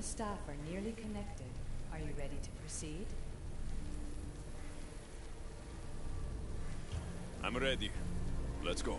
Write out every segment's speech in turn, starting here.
the staff are nearly connected. Are you ready to proceed? I'm ready. Let's go.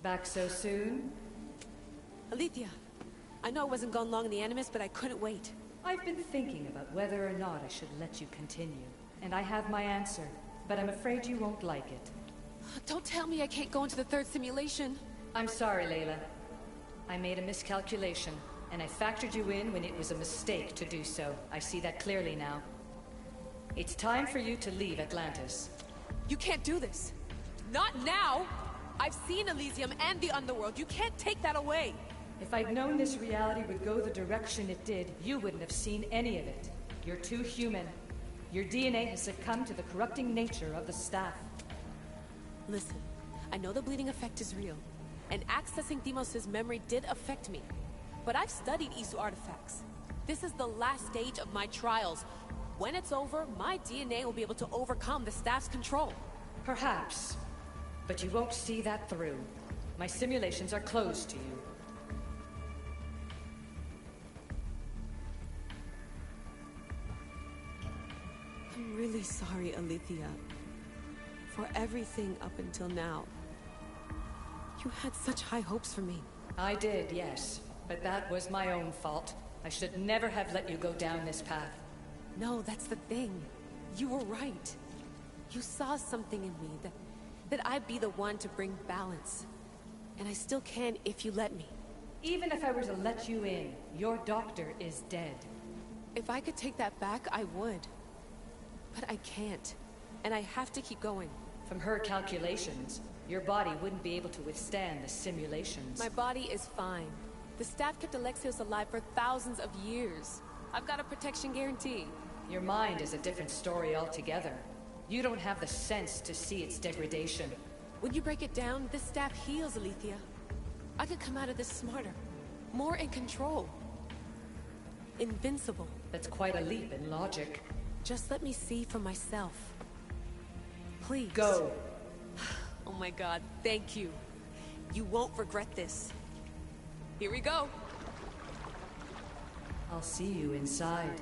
Back so soon? Alethea, I know I wasn't gone long in the Animus, but I couldn't wait. I've been thinking about whether or not I should let you continue. And I have my answer, but I'm afraid you won't like it. Don't tell me I can't go into the third simulation. I'm sorry, Layla. I made a miscalculation, and I factored you in when it was a mistake to do so. I see that clearly now. It's time for you to leave Atlantis. You can't do this. Not now! I've seen Elysium and the Underworld. You can't take that away! If I'd known this reality would go the direction it did, you wouldn't have seen any of it. You're too human. Your DNA has succumbed to the corrupting nature of the staff. Listen, I know the bleeding effect is real, and accessing Deimos' memory did affect me. But I've studied Isu artifacts. This is the last stage of my trials. When it's over, my DNA will be able to overcome the staff's control. Perhaps. But you won't see that through. My simulations are closed to you. I'm really sorry, Alethea. For everything up until now. You had such high hopes for me. I did, yes. But that was my own fault. I should never have let you go down this path. No, that's the thing. You were right. You saw something in me that I'd be the one to bring balance. And I still can if you let me. Even if I were to let you in, your doctor is dead. If I could take that back, I would. But I can't. And I have to keep going. From her calculations, your body wouldn't be able to withstand the simulations. My body is fine. The staff kept Alexios alive for thousands of years. I've got a protection guarantee. Your mind is a different story altogether. You don't have the sense to see its degradation. When you break it down, this staff heals, Alethea. I could come out of this smarter, more in control. Invincible. That's quite a leap in logic. Just let me see for myself. Please. Go. Oh my god, thank you. You won't regret this. Here we go. I'll see you inside.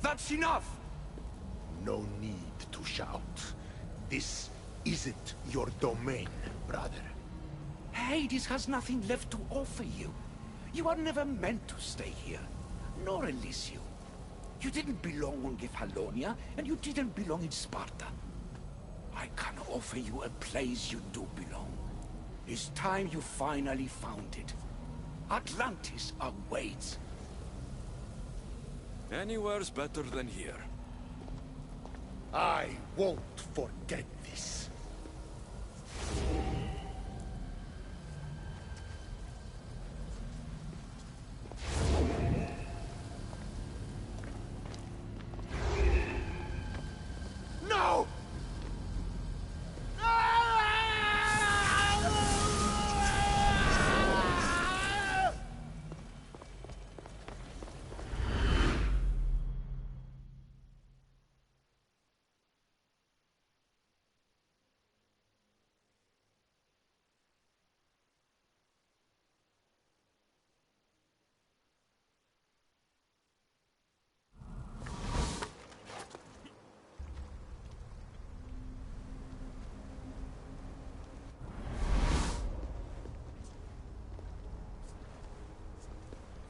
That's enough! No need to shout. This isn't your domain, brother. Hades has nothing left to offer you. You are never meant to stay here, nor Elysium. You didn't belong on Kefalonia, and you didn't belong in Sparta. I can offer you a place you do belong. It's time you finally found it. Atlantis awaits. Anywhere's better than here. I won't forget this. No!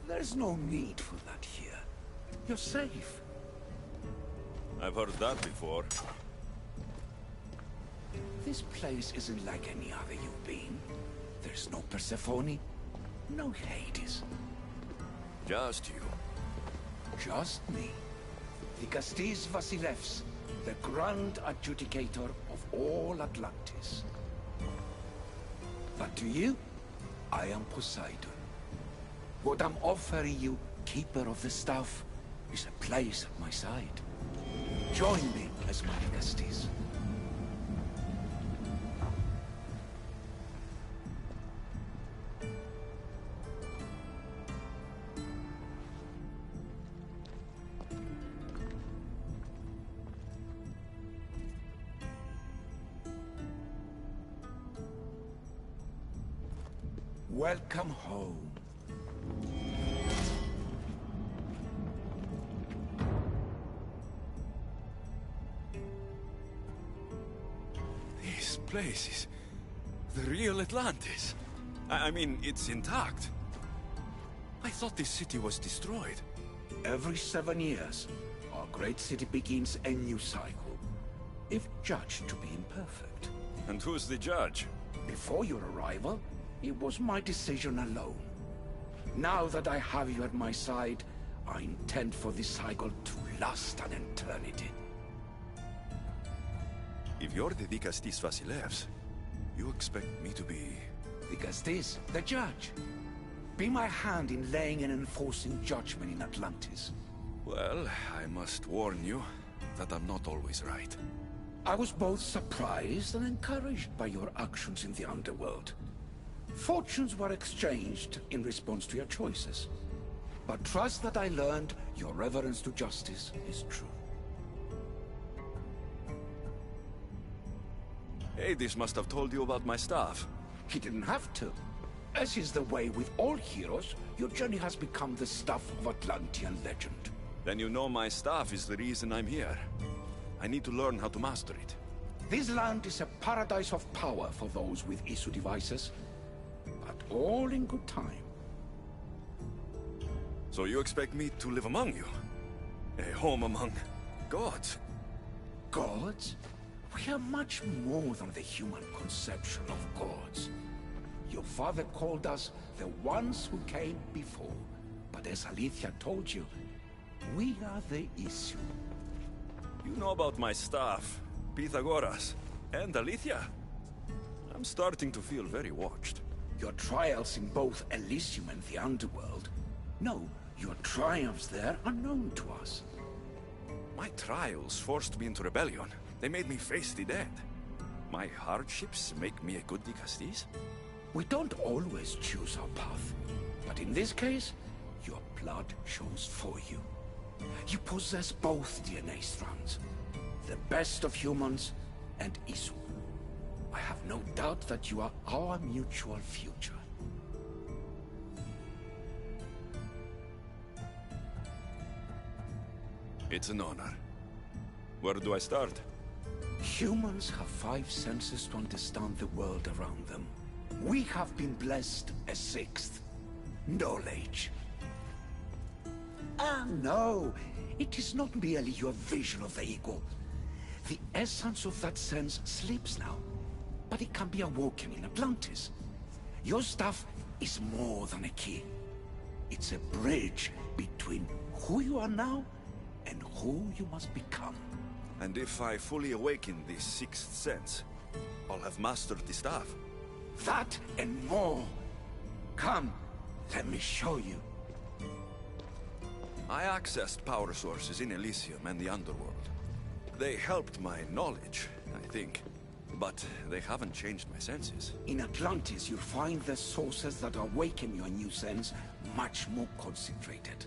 There's no need for that here. You're safe. I've heard that before. This place isn't like any other you've been. There's no Persephone, no Hades. Just you. Just me. Dikastis Vasilevs, the Grand Adjudicator of all Atlantis. But to you, I am Poseidon. What I'm offering you, Keeper of the Staff, is a place at my side. Join me as my Dikastis. Welcome home. This place is the real Atlantis. I mean, it's intact. I thought this city was destroyed. Every 7 years, our great city begins a new cycle, if judged to be imperfect. And who's the judge? Before your arrival, it was my decision alone. Now that I have you at my side, I intend for this cycle to last an eternity. If you're the Dikastis Vasilevs, you expect me to be... Dikastis, the judge. Be my hand in laying and enforcing judgment in Atlantis. Well, I must warn you that I'm not always right. I was both surprised and encouraged by your actions in the underworld. Fortunes were exchanged in response to your choices. But trust that I learned your reverence to justice is true. Hades must have told you about my staff. He didn't have to. As is the way with all heroes, your journey has become the stuff of Atlantean legend. Then you know my staff is the reason I'm here. I need to learn how to master it. This land is a paradise of power for those with issue devices, but all in good time. So you expect me to live among you? A home among gods? Gods? We are much more than the human conception of gods. Your father called us the ones who came before, but as Alethea told you, we are the issue. You know about my staff, Pythagoras, and Alethea. I'm starting to feel very watched. Your trials in both Elysium and the Underworld? No, your triumphs there are known to us. My trials forced me into rebellion. They made me face the dead. My hardships make me a good Dikastis? We don't always choose our path, but in this case, your blood shows for you. You possess both DNA strands, the best of humans and Isu. I have no doubt that you are our mutual future. It's an honor. Where do I start? Humans have 5 senses to understand the world around them. We have been blessed a 6th. Knowledge. Ah, no. It is not merely your vision of the ego. The essence of that sense sleeps now. But it can be awoken in Atlantis. Your stuff is more than a key. It's a bridge between who you are now and who you must become. And if I fully awaken this 6th sense, I'll have mastered the staff. That and more. Come, let me show you. I accessed power sources in Elysium and the Underworld. They helped my knowledge, I think. But they haven't changed my senses. In Atlantis, you'll find the sources that awaken your new sense much more concentrated.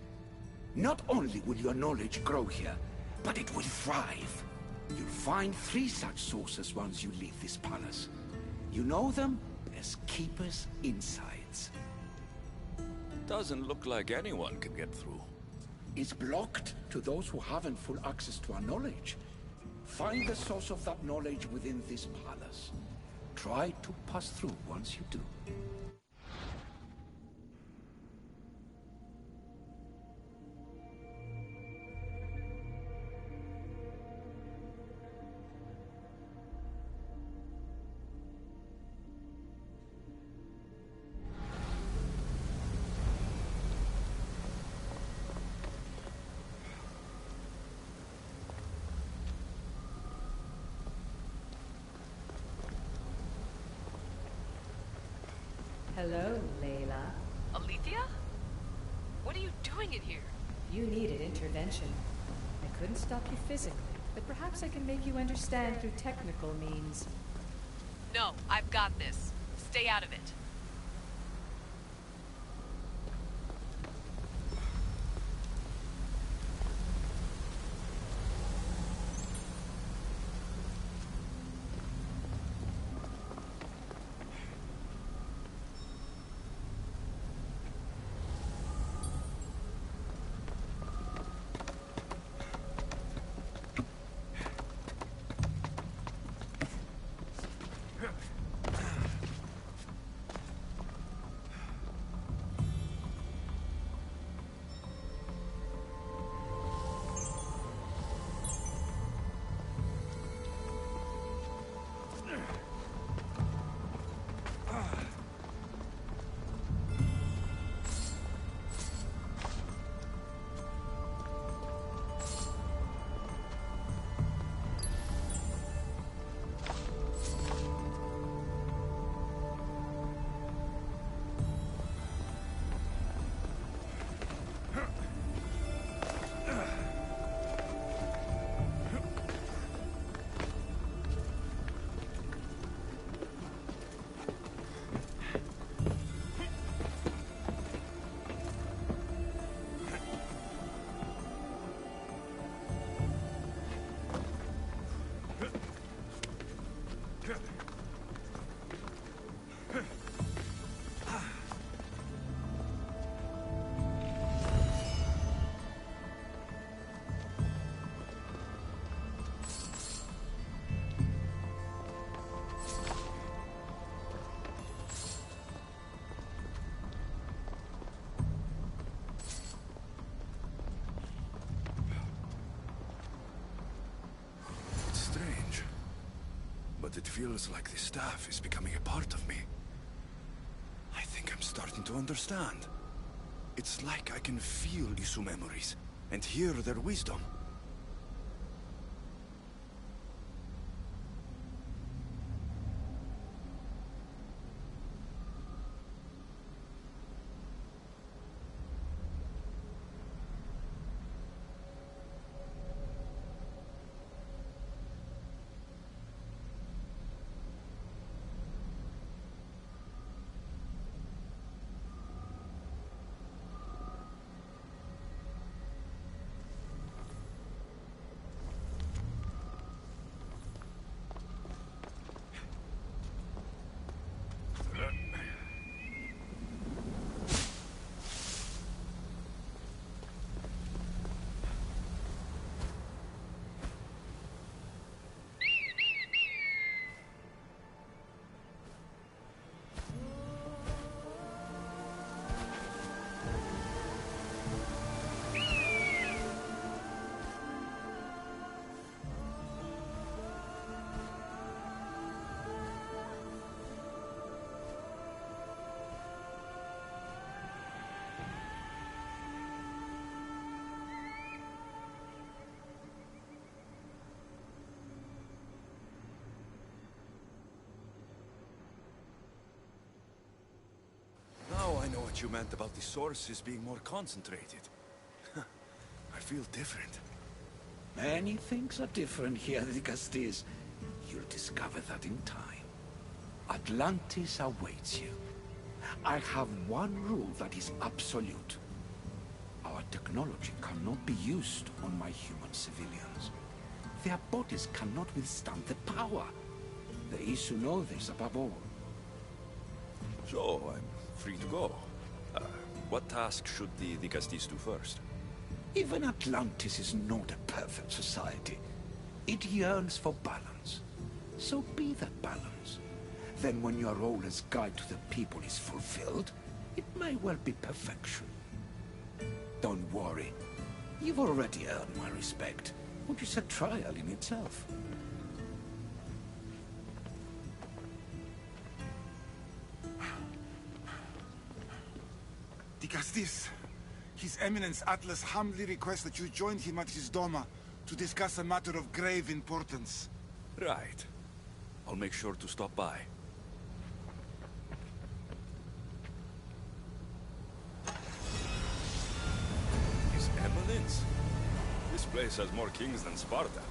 Not only will your knowledge grow here, but it will thrive. You'll find 3 such sources once you leave this palace. You know them as Keeper's Insides. Doesn't look like anyone can get through. It's blocked to those who haven't full access to our knowledge. Find the source of that knowledge within this palace. Try to pass through once you do. Hello, Layla. Alethea? What are you doing in here? You needed intervention. I couldn't stop you physically, but perhaps I can make you understand through technical means. No, I've got this. Stay out of it. But it feels like the staff is becoming a part of me. I think I'm starting to understand. It's like I can feel Isu memories and hear their wisdom. what you meant about the sources being more concentrated. I feel different. Many things are different here, Dicastis. You'll discover that in time. Atlantis awaits you. I have one rule that is absolute. Our technology cannot be used on my human civilians. Their bodies cannot withstand the power. The Isu know this above all. So, I'm free to go. What task should the Dicastis do first? Even Atlantis is not a perfect society. It yearns for balance. So be that balance. Then when your role as guide to the people is fulfilled, it may well be perfection. Don't worry. You've already earned my respect, which is a trial in itself. Dicastis, His Eminence Atlas humbly requests that you join him at his Doma to discuss a matter of grave importance. Right. I'll make sure to stop by. His Eminence? This place has more kings than Sparta.